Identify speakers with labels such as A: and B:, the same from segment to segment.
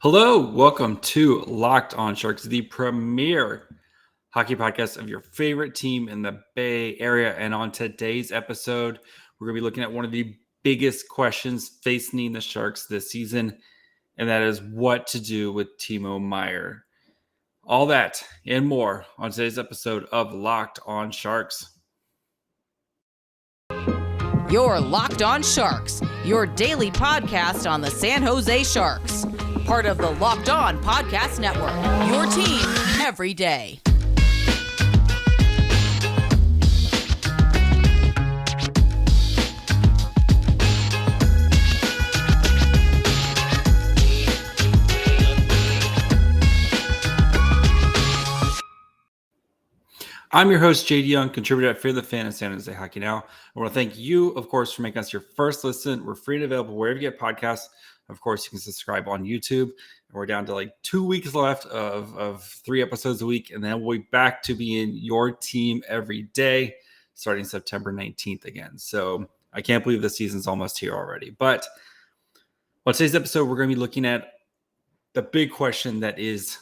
A: Hello, welcome to Locked On Sharks, the premier hockey podcast of your favorite team in the Bay Area. And on today's episode, we're going to be looking at one of the biggest questions facing the Sharks this season, and that is what to do with Timo Meier. All that and more on today's episode of Locked On Sharks.
B: You're Locked On Sharks, your daily podcast on the San Jose Sharks. Part of the Locked On Podcast Network, your team every day.
A: I'm your host, JD Young, contributor at Fear the Fan and San Jose Hockey Now. I want to thank you, of course, for making us your first listen. We're free and available wherever you get podcasts. Of course, you can subscribe on YouTube. And we're down to like 2 weeks left of 3 episodes a week. And then we'll be back to being your team every day starting September 19th again. So I can't believe the season's almost here already. But on today's episode, we're going to be looking at the big question that is,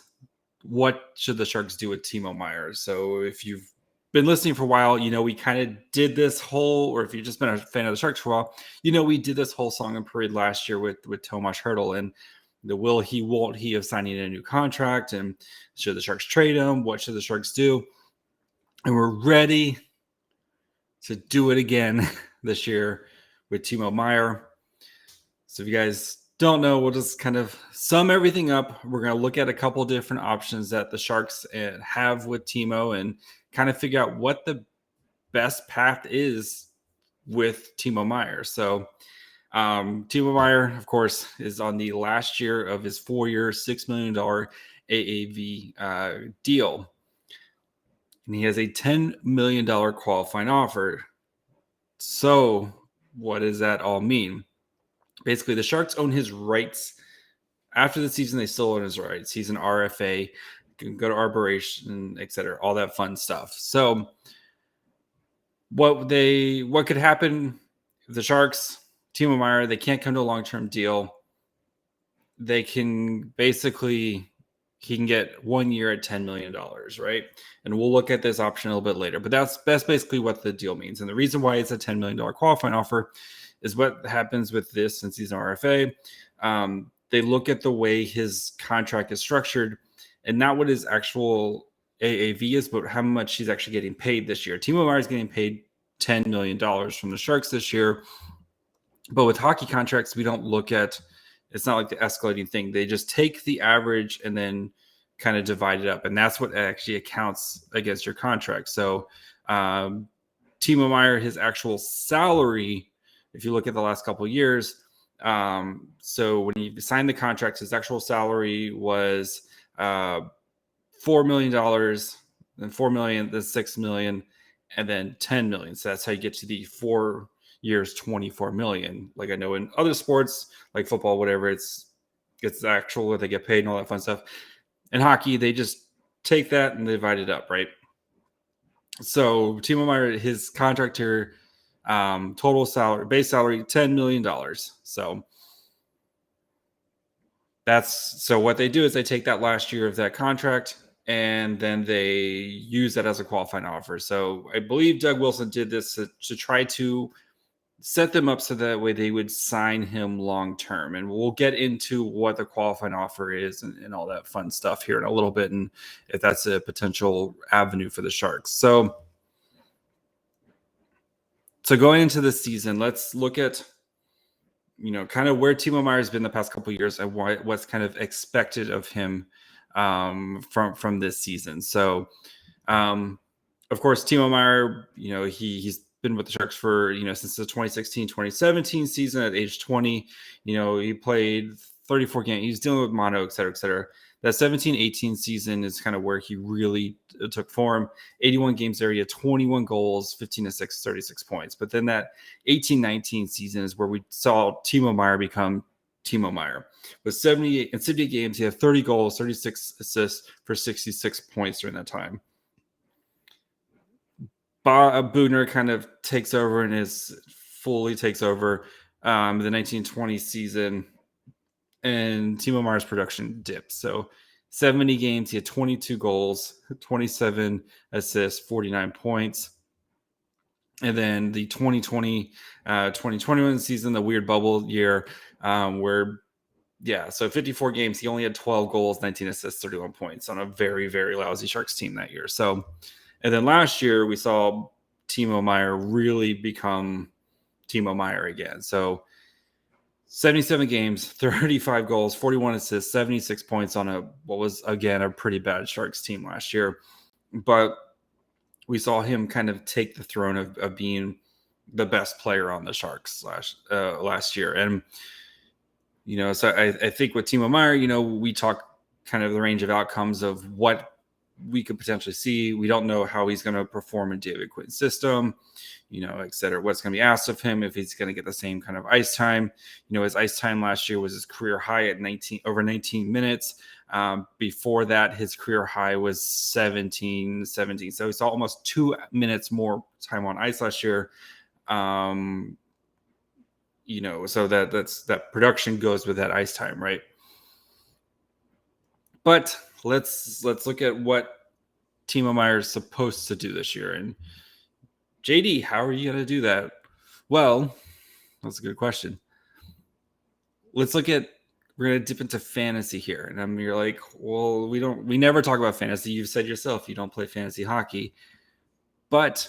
A: what should the Sharks do with Timo Meier? So if you've been listening for a while, you know we kind of did this whole, or if you've just been a fan of the Sharks for a while, you know we did this whole song and parade last year with Tomas Hertl and the will he, won't he of signing a new contract, and should the Sharks trade him? What should the Sharks do? And we're ready to do it again this year with Timo Meier. So if you guys don't know, we'll just kind of sum everything up. We're going to look at a couple different options that the Sharks have with Timo and kind of figure out what the best path is with Timo Meier. So Timo Meier, of course, is on the last year of his 4-year, $6 million AAV deal. And he has a $10 million qualifying offer. So what does that all mean? Basically, the Sharks own his rights. After the season, they still own his rights. He's an RFA, can go to arbitration, etc., all that fun stuff. So what could happen if the Sharks, Timo Meier, they can't come to a long-term deal. They can basically, he can get 1 year at $10 million, right? And we'll look at this option a little bit later. But that's basically what the deal means. And the reason why it's a $10 million qualifying offer is what happens with this, since he's an RFA. They look at the way his contract is structured and not what his actual AAV is, but how much he's actually getting paid this year. Timo Meier is getting paid $10 million from the Sharks this year. But with hockey contracts, we don't look at, it's not like the escalating thing. They just take the average and then kind of divide it up. And that's what actually accounts against your contract. So Timo Meier, his actual salary, if you look at the last couple of years, so when he signed the contract, his actual salary was $4 million, then $4 million, then $6 million, and then $10 million. So that's how you get to the 4 years, $24 million. Like I know in other sports, like football, whatever, it's actual what they get paid and all that fun stuff. In hockey, they just take that and they divide it up, right? So Timo Meier, his contract here, total salary, base salary, $10 million. So what they do is they take that last year of that contract and then they use that as a qualifying offer. So I believe Doug Wilson did this to try to set them up so that way they would sign him long term. And we'll get into what the qualifying offer is and all that fun stuff here in a little bit, and if that's a potential avenue for the Sharks. So going into the season, let's look at, kind of where Timo Meier has been the past couple of years and what's kind of expected of him from this season. So, of course, Timo Meier, he's been with the Sharks for, since the 2016-2017 season at age 20. He played 34 games. He's dealing with mono, et cetera, et cetera. That 17-18 season is kind of where he really took form. 81 games there, he had 21 goals, 15 assists, 36 points. But then that 18-19 season is where we saw Timo Meier become Timo Meier. With 78 games, he had 30 goals, 36 assists for 66 points during that time. Bugner kind of takes over and fully takes over the 1920 season. and Timo Meier's production dipped. So 70 games, he had 22 goals, 27 assists, 49 points. And then the 2021 season, the weird bubble year, where, so 54 games, he only had 12 goals, 19 assists, 31 points on a very, very lousy Sharks team that year. So, and then last year we saw Timo Meier really become Timo Meier again. So 77 games, 35 goals, 41 assists, 76 points on what was, again, a pretty bad Sharks team last year. But we saw him kind of take the throne of being the best player on the Sharks last year. And, so I think with Timo Meier, we talk kind of the range of outcomes of what we could potentially see. We don't know how he's going to perform in David Quinn's system, et cetera, what's going to be asked of him, if he's going to get the same kind of ice time. His ice time last year was his career high at over 19 minutes. Before that, his career high was 17. So he saw almost 2 minutes more time on ice last year. So that production goes with that ice time, right? But let's look at what Timo Meier is supposed to do this year. And JD, how are you going to do that? Well, that's a good question. We're going to dip into fantasy here. And you're like, well, we never talk about fantasy. You've said yourself, you don't play fantasy hockey, but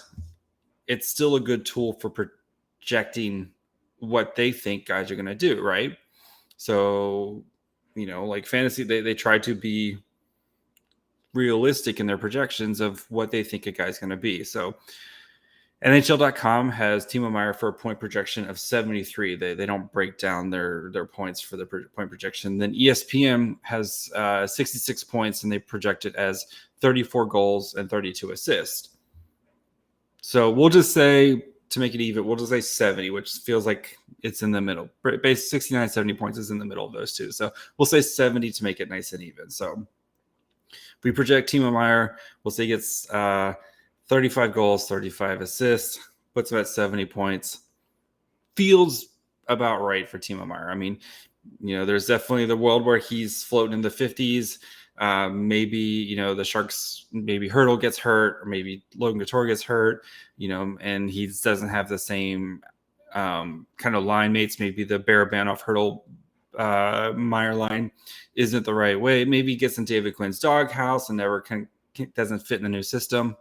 A: it's still a good tool for projecting what they think guys are going to do, right? So, like fantasy, they try to be realistic in their projections of what they think a guy's going to be. So NHL.com has Timo Meier for a point projection of 73. They don't break down their points for the point projection. Then ESPN has 66 points, and they project it as 34 goals and 32 assists. So we'll just say, to make it even, we'll just say 70, which feels like it's in the middle. Base 69, 70 points is in the middle of those two. So we'll say 70 to make it nice and even. So we project Timo Meier. We'll say he gets 35 goals, 35 assists, puts him at 70 points. Feels about right for Timo Meier. I mean, there's definitely the world where he's floating in the 50s. Maybe, the Sharks, maybe Hertl gets hurt, or maybe Logan Couture gets hurt, and he doesn't have the same kind of line mates. Maybe the Barabanov Hertl Meier line isn't the right way. Maybe he gets in David Quinn's doghouse and never doesn't fit in the new system.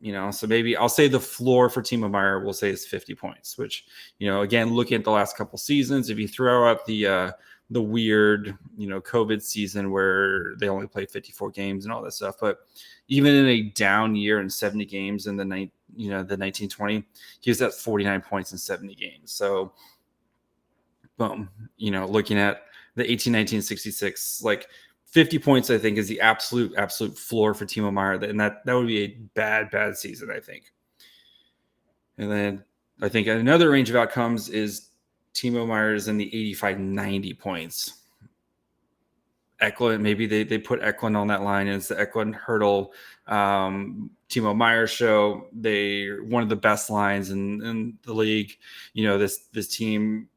A: So maybe I'll say the floor for Timo Meier, we'll say is 50 points, which, again, looking at the last couple seasons, if you throw out the weird, COVID season where they only played 54 games and all that stuff, but even in a down year in 70 games in the 1920, he was at 49 points in 70 games. So, boom, looking at the 18-19-66, like 50 points, I think, is the absolute floor for Timo Meier. And that would be a bad season, I think. And then I think another range of outcomes is Timo Meier is in the 85-90 points. Eklund, maybe they put Eklund on that line, and it's the Eklund Hertl Timo Meier show. They're one of the best lines in the league. This team,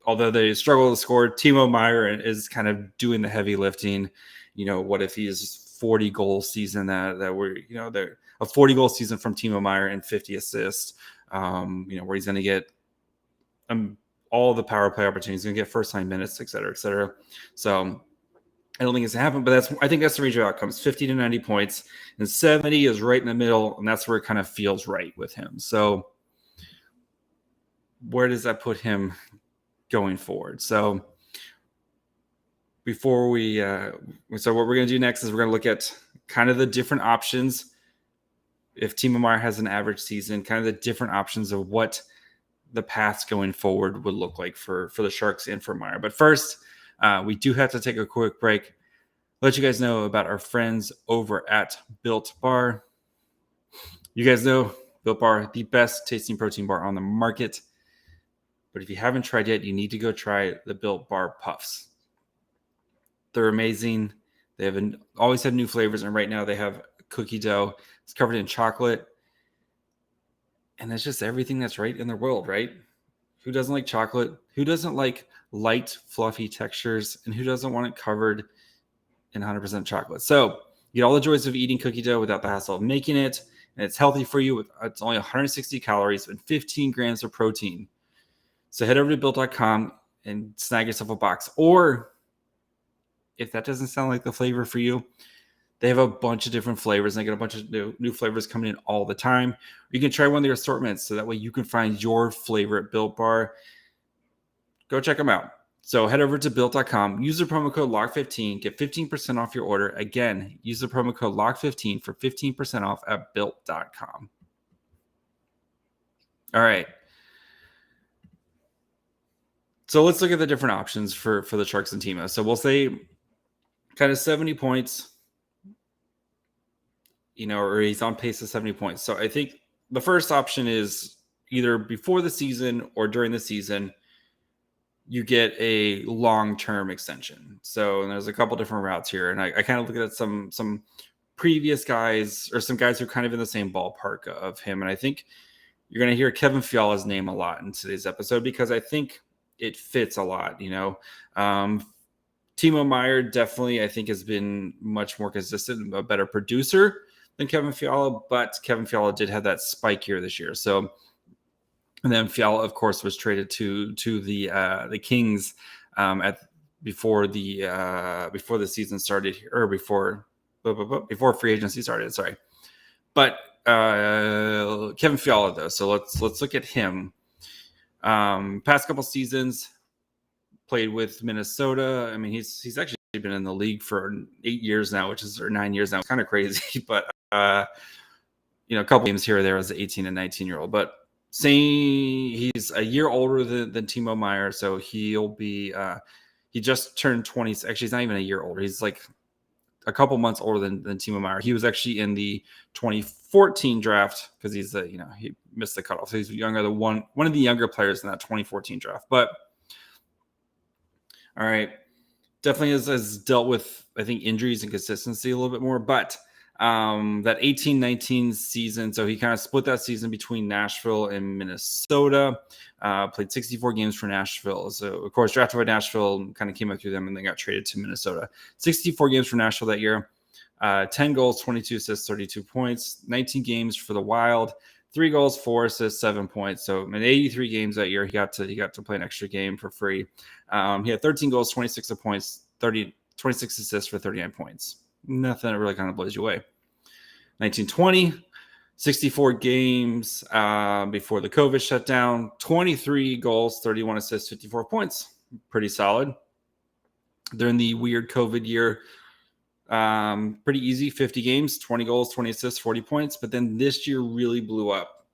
A: although they struggle to score, Timo Meier is kind of doing the heavy lifting. What if he's 40 goal season that we're, a 40 goal season from Timo Meier and 50 assists, where he's going to get all the power play opportunities, going to get first line minutes, et cetera, et cetera. So I don't think it's going to happen, but I think that's the range of outcomes, 50 to 90 points, and 70 is right in the middle, and that's where it kind of feels right with him. So where does that put him going forward? So before so what we're going to do next is we're going to look at kind of the different options. If Timo Meier has an average season, kind of the different options of what the paths going forward would look like for the Sharks and for Meier. But first, we do have to take a quick break. Let you guys know about our friends over at Built Bar. You guys know Built Bar, the best tasting protein bar on the market. But if you haven't tried yet, you need to go try the Built Bar Puffs. They're amazing. They have always have new flavors, and right now they have cookie dough. It's covered in chocolate, and it's just everything that's right in their world, right? Who doesn't like chocolate? Who doesn't like light, fluffy textures? And who doesn't want it covered in 100% chocolate? So you get all the joys of eating cookie dough without the hassle of making it. And it's healthy for you. It's only 160 calories and 15 grams of protein. So head over to built.com and snag yourself a box. Or if that doesn't sound like the flavor for you, they have a bunch of different flavors. And they get a bunch of new flavors coming in all the time. You can try one of their assortments so that way you can find your favorite Built Bar. Go check them out. So head over to built.com, use the promo code LOCK15, get 15% off your order. Again, use the promo code LOCK15 for 15% off at built.com. All right. So let's look at the different options for the Sharks and Timo. So we'll say kind of 70 points, or he's on pace to 70 points. So I think the first option is either before the season or during the season, you get a long-term extension. So there's a couple different routes here. And I kind of look at some previous guys or some guys who are kind of in the same ballpark of him. And I think you're going to hear Kevin Fiala's name a lot in today's episode because I think it fits a lot, Timo Meier definitely, I think, has been much more consistent, a better producer than Kevin Fiala, but Kevin Fiala did have that spike here this year. So, and then Fiala, of course, was traded to the Kings before the season started, or before free agency started. Sorry, but Kevin Fiala though. So let's look at him. Past couple seasons, played with Minnesota. I mean, he's actually been in the league for 8 years now, or 9 years now. It's kind of crazy, but a couple games here or there as an 18 and 19-year-old. But saying he's a year older than Timo Meier, so he'll be he just turned 20. Actually, he's not even a year older. He's like a couple months older than Timo Meier. He was actually in the 2014 draft because he's he missed the cutoff. So he's younger, one of the younger players in that 2014 draft. But all right, definitely has dealt with, I think, injuries and consistency a little bit more. But that 18-19 season, so he kind of split that season between Nashville and Minnesota, played 64 games for Nashville. So, of course, drafted by Nashville, kind of came up through them, and then got traded to Minnesota. 64 games for Nashville that year, 10 goals, 22 assists, 32 points, 19 games for the Wild, 3 goals, 4 assists, 7 points. So in 83 games that year, he got to play an extra game for free. He had 13 goals, 26 points, 26 assists for 39 points. Nothing that really kind of blows you away. 1920, 64 games before the COVID shutdown, 23 goals, 31 assists, 54 points. Pretty solid. During the weird COVID year, pretty easy, 50 games, 20 goals, 20 assists, 40 points. But then this year really blew up.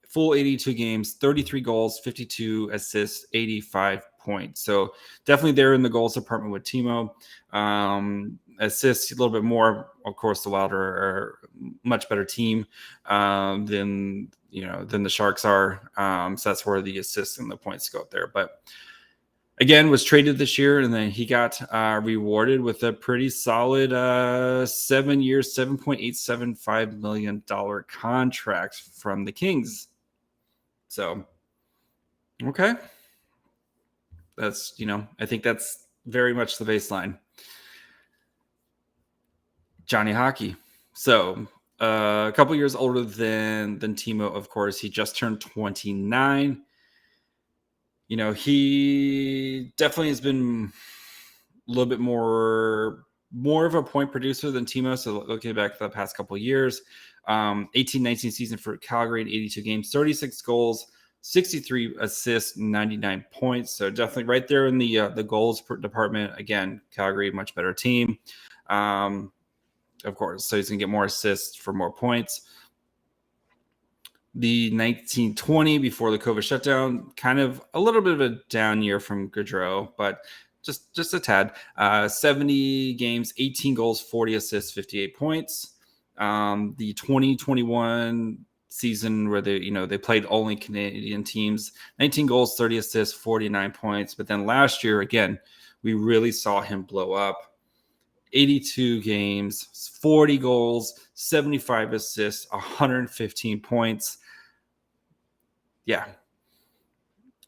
A: Full 82 games, 33 goals, 52 assists, 85 points. So definitely there in the goals department with Timo. Assists a little bit more. Of course, the Wild are a much better team than the Sharks are. So that's where the assists and the points go up there. But again, was traded this year, and then he got rewarded with a pretty solid 7 years, $7.875 million contract from the Kings. So, okay. That's, I think that's very much the baseline. Johnny Hockey. So, a couple years older than Timo, of course. He just turned 29. He definitely has been a little bit more of a point producer than Timo. So looking back at the past couple of years, 18-19 season for Calgary in 82 games, 36 goals, 63 assists, 99 points. So definitely right there in the goals department. Again, Calgary, much better team. Of course, so he's going to get more assists for more points. The 1920 before the COVID shutdown, kind of a little bit of a down year from Gaudreau, but just a tad. 70 games, 18 goals, 40 assists, 58 points. The 2021 season where they played only Canadian teams, 19 goals, 30 assists, 49 points. But then last year, again, we really saw him blow up. 82 games, 40 goals, 75 assists, 115 points. Yeah.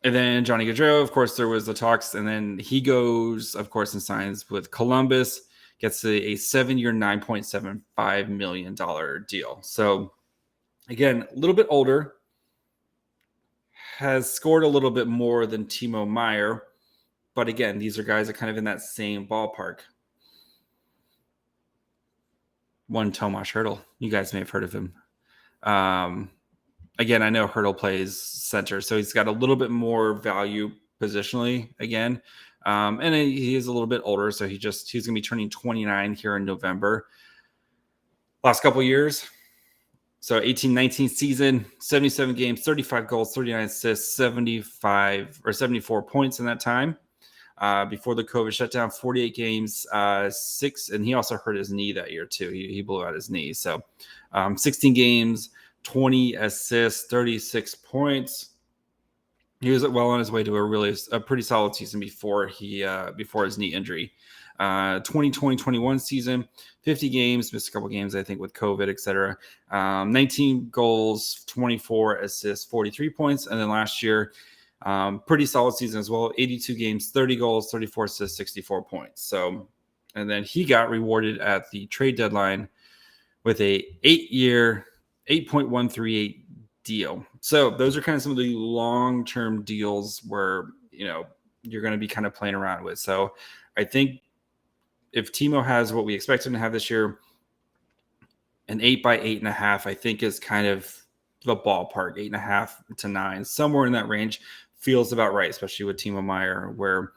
A: And then Johnny Gaudreau, of course, there was the talks, and then he goes, of course, and signs with Columbus, gets a 7-year, $9.75 million deal. So, again, a little bit older, has scored a little bit more than Timo Meier, but again, these are guys that kind of in that same ballpark. One Tomas Hertl, you guys may have heard of him. Again, I know Hertl plays center, so he's got a little bit more value positionally again. And he is a little bit older, so he's going to be turning 29 here in November. Last couple of years, so 18-19 season, 77 games, 35 goals, 39 assists, 74 points in that time. Before the COVID shutdown, 48 games, 6, and he also hurt his knee that year too. He blew out his knee. So 16 games, 20 assists, 36 points. He was well on his way to a pretty solid season before his knee injury. 2020-21 season, 50 games, missed a couple games, I think, with COVID, etc. 19 goals, 24 assists, 43 points. And then last year, pretty solid season as well. 82 games, 30 goals, 34 assists, 64 points. So, and then he got rewarded at the trade deadline with a 8-year, $8.138 deal. So those are kind of some of the long-term deals where, you're going to be kind of playing around with. So I think if Timo has what we expect him to have this year, an 8 by 8.5, I think is kind of the ballpark, 8.5 to 9, somewhere in that range feels about right, especially with Timo Meier, where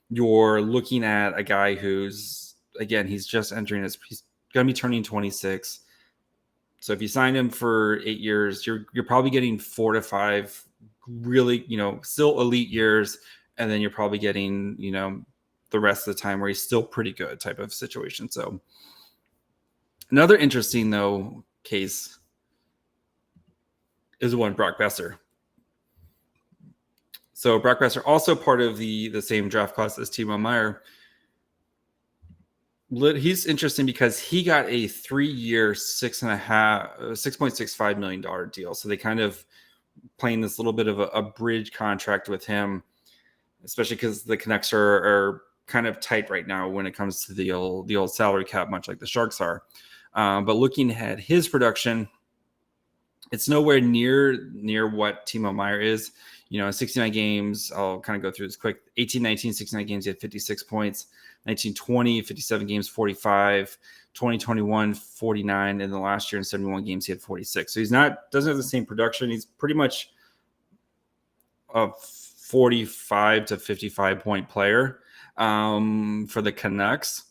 A: you're looking at a guy who's, again, he's just entering he's going to be turning 26. So if you sign him for 8 years, you're probably getting 4 to 5 really, still elite years. And then you're probably getting, the rest of the time where he's still pretty good type of situation. So another interesting, though, case is one Brock Besser. So Brock Besser, also part of the same draft class as Timo Meier. He's interesting because he got a 3-year, $6.65 million deal. So they kind of playing this little bit of a bridge contract with him, especially because the Canucks are kind of tight right now when it comes to the old salary cap, much like the Sharks are. But looking at his production, it's nowhere near what Timo Meier is. 69 games, I'll kind of go through this quick. 18-19, 69 games, he had 56 points. 19-20, 57 games, 45. 2021, 49. And the last year in 71 games, he had 46. So doesn't have the same production. He's pretty much a 45 to 55 point player for the Canucks.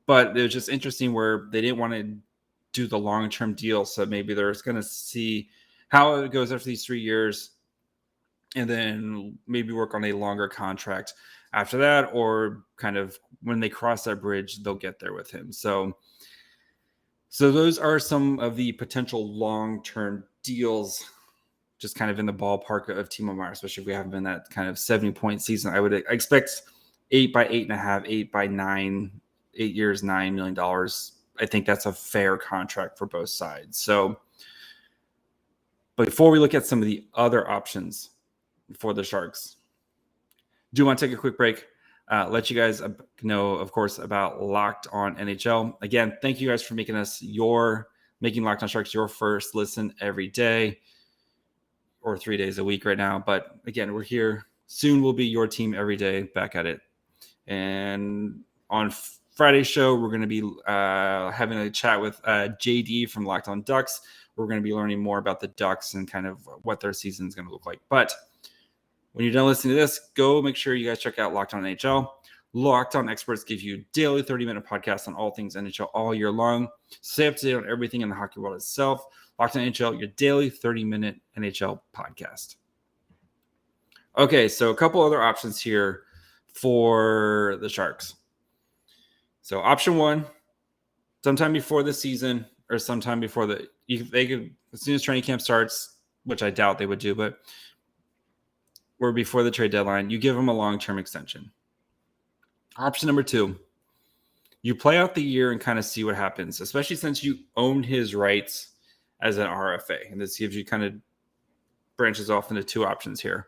A: But it was just interesting where they didn't want to do the long-term deal. So maybe they're going to see how it goes after these 3 years and then maybe work on a longer contract after that, or kind of when they cross that bridge, they'll get there with him. So those are some of the potential long-term deals, just kind of in the ballpark of Timo Meier, especially if we haven't been that kind of 70-point season. I expect 8 by 8.5, 8 by 9, 8 years, $9 million. I think that's a fair contract for both sides. So, but before we look at some of the other options for the Sharks, do want to take a quick break. Let you guys know, of course, about Locked On NHL. Again, thank you guys for making Locked On Sharks your first listen every day, or 3 days a week right now. But again, we're here. Soon we'll be your team every day, back at it. And on Friday's show, we're going to be having a chat with JD from Locked On Ducks. We're going to be learning more about the Ducks and kind of what their season is going to look like. But when you're done listening to this, go make sure you guys check out Locked On NHL. Locked On Experts give you daily 30-minute podcasts on all things NHL all year long. Stay up to date on everything in the hockey world itself. Locked On NHL, your daily 30-minute NHL podcast. Okay, so a couple other options here for the Sharks. So option one, sometime before the season or sometime before they could, as soon as training camp starts, which I doubt they would do, but or before the trade deadline, you give them a long-term extension. Option number two, you play out the year and kind of see what happens, especially since you own his rights as an RFA. And this gives you kind of branches off into two options here.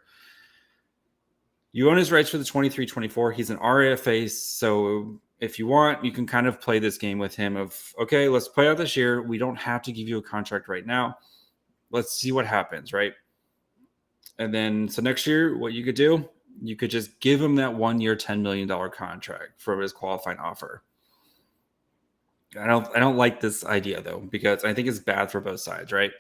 A: You own his rights for the 23-24. He's an RFA, so if you want, you can kind of play this game with him of, okay, let's play out this year. We don't have to give you a contract right now. Let's see what happens, right? And then, so next year, what you could do, you could just give him that 1 year, $10 million contract for his qualifying offer. I don't like this idea though, because I think it's bad for both sides, right?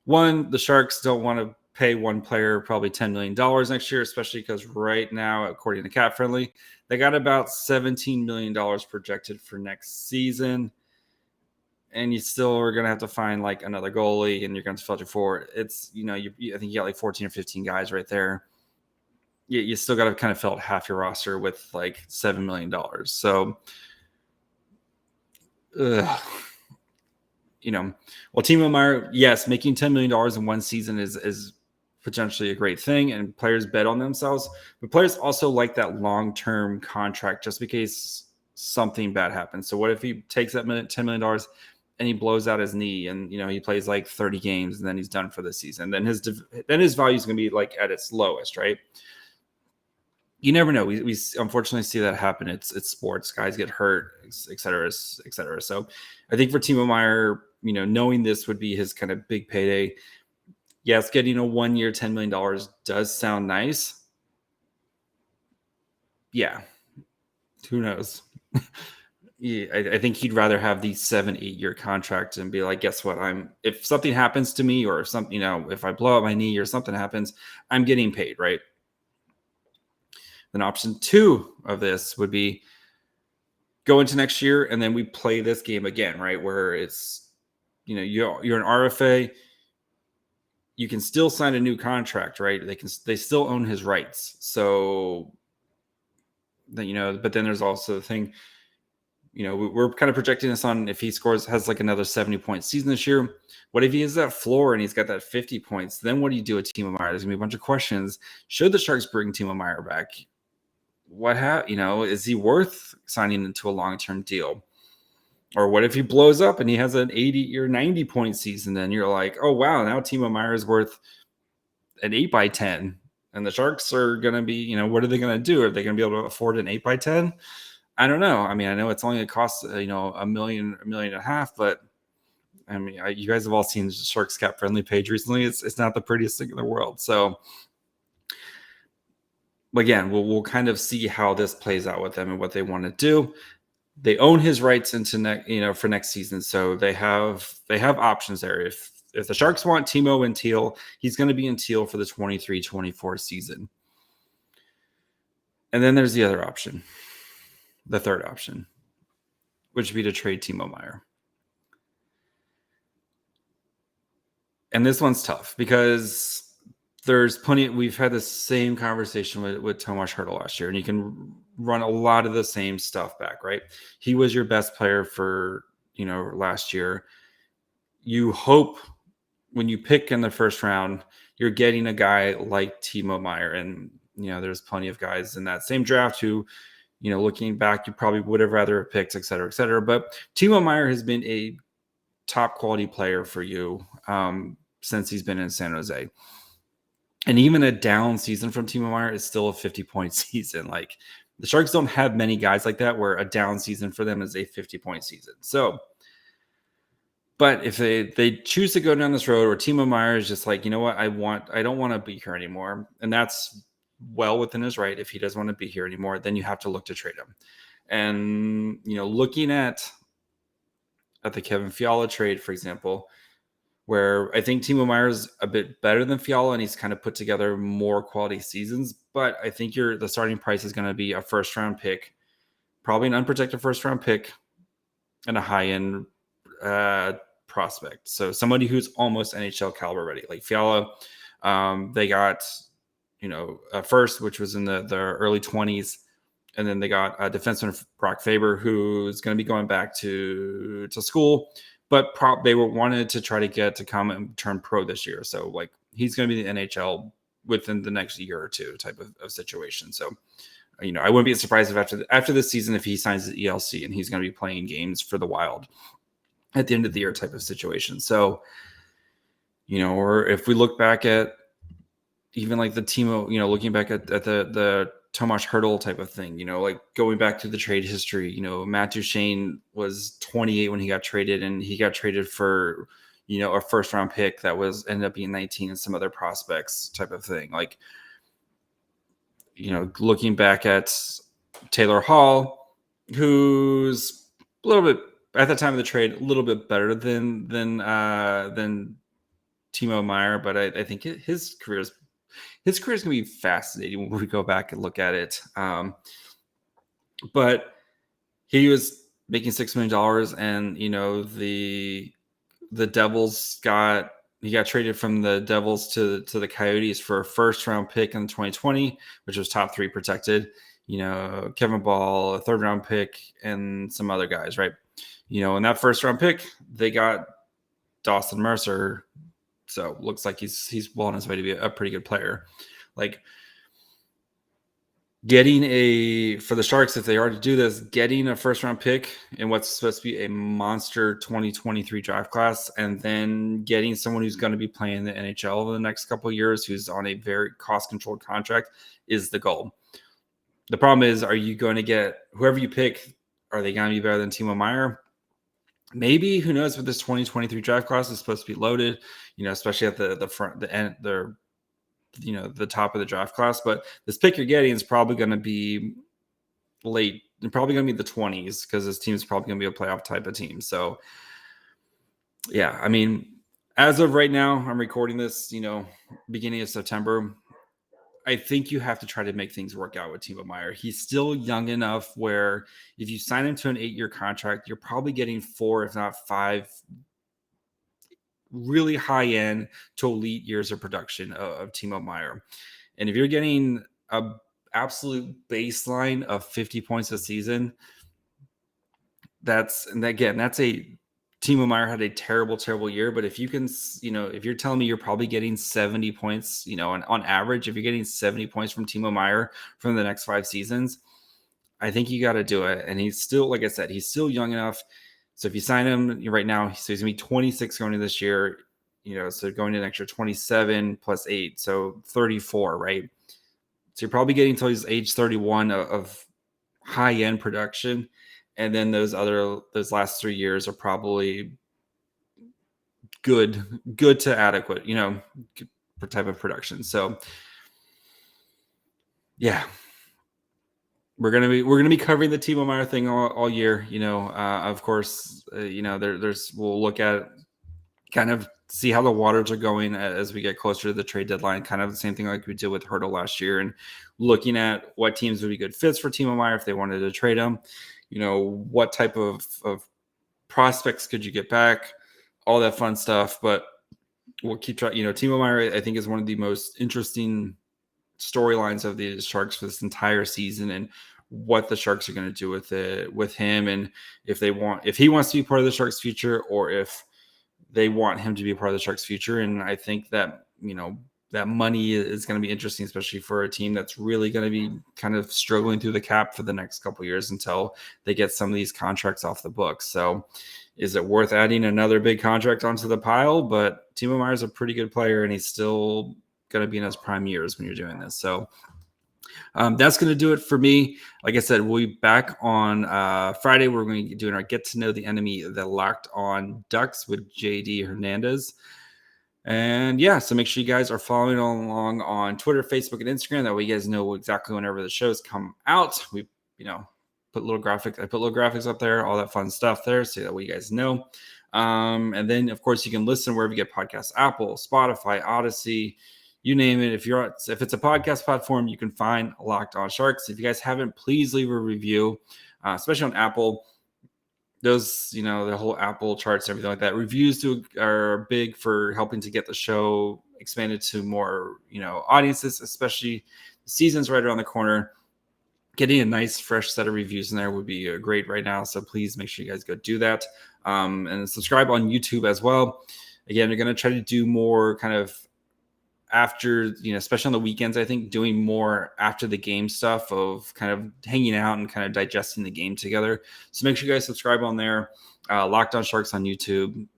A: One, the Sharks don't want to pay one player probably $10 million next year, especially because right now, according to Cap Friendly, they got about $17 million projected for next season. And you still are going to have to find like another goalie and you're going to filter for it. It's, I think you got like 14 or 15 guys right there. You still got to kind of fill out half your roster with like $7 million. So, Timo Meier, yes, making $10 million in one season is potentially a great thing, and players bet on themselves. But players also like that long-term contract just in case something bad happens. So what if he takes that $10 million and he blows out his knee and, he plays like 30 games and then he's done for the season? Then his value is going to be like at its lowest, right? You never know. We unfortunately see that happen. It's sports. Guys get hurt, et cetera, et cetera. So I think for Timo Meier, knowing this would be his kind of big payday. Yes, getting a 1 year, $10 million does sound nice. Yeah. Who knows? Yeah, I think he'd rather have the 7-8 year contract and be like, guess what? If something happens to me or something, if I blow out my knee or something happens, I'm getting paid, right? Then option 2 of this would be go into next year and then we play this game again, right? Where it's, you're an RFA, you can still sign a new contract, right? They still own his rights. So, but then there's also the thing, we're kind of projecting this on if he has like another 70-point season this year. What if he has that floor and he's got that 50 points? Then what do you do with Timo Meier? There's gonna be a bunch of questions. Should the Sharks bring Timo Meier back? Is he worth signing into a long-term deal? Or what if he blows up and he has an 80 or 90-point season? Then you're like, oh wow, now Timo Meier is worth an 8x10, and the Sharks are gonna be, what are they gonna do? Are they gonna be able to afford an 8x10? I don't know. I mean, I know it's only a cost, $1 million, $1.5 million, but I mean, you guys have all seen the Sharks Cap Friendly page recently. It's not the prettiest thing in the world. So, again, we'll kind of see how this plays out with them and what they want to do. They own his rights into for next season, so they have options there. If the Sharks want Timo in teal, he's going to be in teal for the 23-24 season. And then there's the other option, the third option, which would be to trade Timo Meier. And this one's tough because there's plenty. We've had the same conversation with Tomas Hertl last year, and you can run a lot of the same stuff back, right? He was your best player for, last year. You hope when you pick in the first round, you're getting a guy like Timo Meier. And, there's plenty of guys in that same draft who, looking back, you probably would have rather picked, et cetera, et cetera. But Timo Meier has been a top quality player for you since he's been in San Jose. And even a down season from Timo Meier is still a 50-point season. Like, the Sharks don't have many guys like that where a down season for them is a 50-point season. So, but if they choose to go down this road, or Timo Meier is just like, you know what, I don't want to be here anymore, and that's well within his right. If he doesn't want to be here anymore, then you have to look to trade him. And looking at the Kevin Fiala trade, for example, where I think Timo Meier is a bit better than Fiala and he's kind of put together more quality seasons. But I think the starting price is going to be a first-round pick, probably an unprotected first-round pick, and a high-end prospect. So somebody who's almost NHL caliber ready. Like Fiala, they got, a first, which was in the early 20s. And then they got a defenseman, Brock Faber, who's going to be going back to school. But they wanted to try to get to come and turn pro this year. So, like, he's going to be in the NHL within the next year or two type of situation. So, I wouldn't be surprised if after this season, if he signs the ELC and he's going to be playing games for the Wild at the end of the year type of situation. So, or if we look back at even like the Timo, looking back at the Tomas Hertl type of thing, like going back to the trade history, Matt Duchene was 28 when he got traded, and he got traded for, a first round pick that was ended up being 19 and some other prospects type of thing. Like, looking back at Taylor Hall, who's a little bit at the time of the trade, a little bit better than Timo Meier, but I think his career is going to be fascinating when we go back and look at it. But he was making $6 million, and the Devils got traded from the Devils to the Coyotes for a first round pick in 2020, which was top 3 protected. Kevin Ball, a third round pick, and some other guys, right? In that first round pick, they got Dawson Mercer. So looks like he's well on his way to be a pretty good player. Like, getting for the Sharks, if they are to do this, getting a first round pick in what's supposed to be a monster 2023 draft class, and then getting someone who's going to be playing the NHL over the next couple of years, who's on a very cost controlled contract, is the goal. The problem is, are you going to get whoever you pick? Are they going to be better than Timo Meier? Maybe, who knows? With this 2023 draft class is supposed to be loaded, especially at the front, the end, the top of the draft class. But this pick you're getting is probably going to be late. They're probably going to be the 20s, because this team is probably going to be a playoff type of team. So, yeah, I mean, as of right now, I'm recording this, beginning of September. I think you have to try to make things work out with Timo Meier. He's still young enough where if you sign him to an 8-year contract, you're probably getting 4, if not 5, really high-end to elite years of production of Timo Meier. And if you're getting a absolute baseline of 50 points a season, that's a Timo Meier had a terrible year. But if you can, if you're telling me you're probably getting 70 points, on average, if you're getting 70 points from Timo Meier from the next 5 seasons, I think you got to do it. And he's still, like I said, he's still young enough. So if you sign him right now, so he's going to be 26 going into this year, so going to next year, 27 plus 8, so 34, right? So you're probably getting until he's age 31 of high-end production. And then those last 3 years are probably good to adequate, type of production. So yeah, we're gonna be covering the Timo Meier thing all year. Of course, we'll look at kind of see how the waters are going as we get closer to the trade deadline. Kind of the same thing like we did with Hertl last year, and looking at what teams would be good fits for Timo Meier if they wanted to trade him. What type of prospects could you get back? All that fun stuff. But we'll keep trying. Timo Meier, I think, is one of the most interesting storylines of the Sharks for this entire season, and what the Sharks are going to do with him, and if he wants to be part of the Sharks' future, or if they want him to be a part of the Sharks' future. And I think that, that money is going to be interesting, especially for a team that's really going to be kind of struggling through the cap for the next couple of years until they get some of these contracts off the books. So is it worth adding another big contract onto the pile? But Timo Meier is a pretty good player, and he's still going to be in his prime years when you're doing this. So that's going to do it for me. Like I said, we'll be back on Friday. We're going to be doing our Get to Know the Enemy, the Locked On Ducks with JD Hernandez. And yeah, so make sure you guys are following along on Twitter, Facebook, and Instagram. That way you guys know exactly whenever the shows come out. We, put little graphics up there, all that fun stuff there, so that way you guys know. And then, of course, you can listen wherever you get podcasts: Apple, Spotify, Odyssey, you name it. If it's a podcast platform, you can find Locked On Sharks. If you guys haven't, please leave a review, especially on Apple. Those, the whole Apple charts and everything like that. Reviews are big for helping to get the show expanded to more, audiences, especially the season's right around the corner. Getting a nice, fresh set of reviews in there would be great right now. So please make sure you guys go do that. And subscribe on YouTube as well. Again, we're going to try to do more kind of after, especially on the weekends, I think doing more after the game stuff of kind of hanging out and kind of digesting the game together. So make sure you guys subscribe on there. Locked On Sharks on YouTube.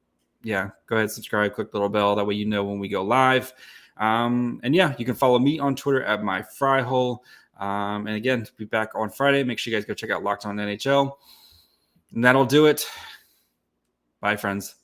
A: Yeah, go ahead, subscribe, click the little bell. That way you know when we go live. And yeah, you can follow me on Twitter at myfryhole. And again, be back on Friday. Make sure you guys go check out Locked On NHL. And that'll do it. Bye, friends.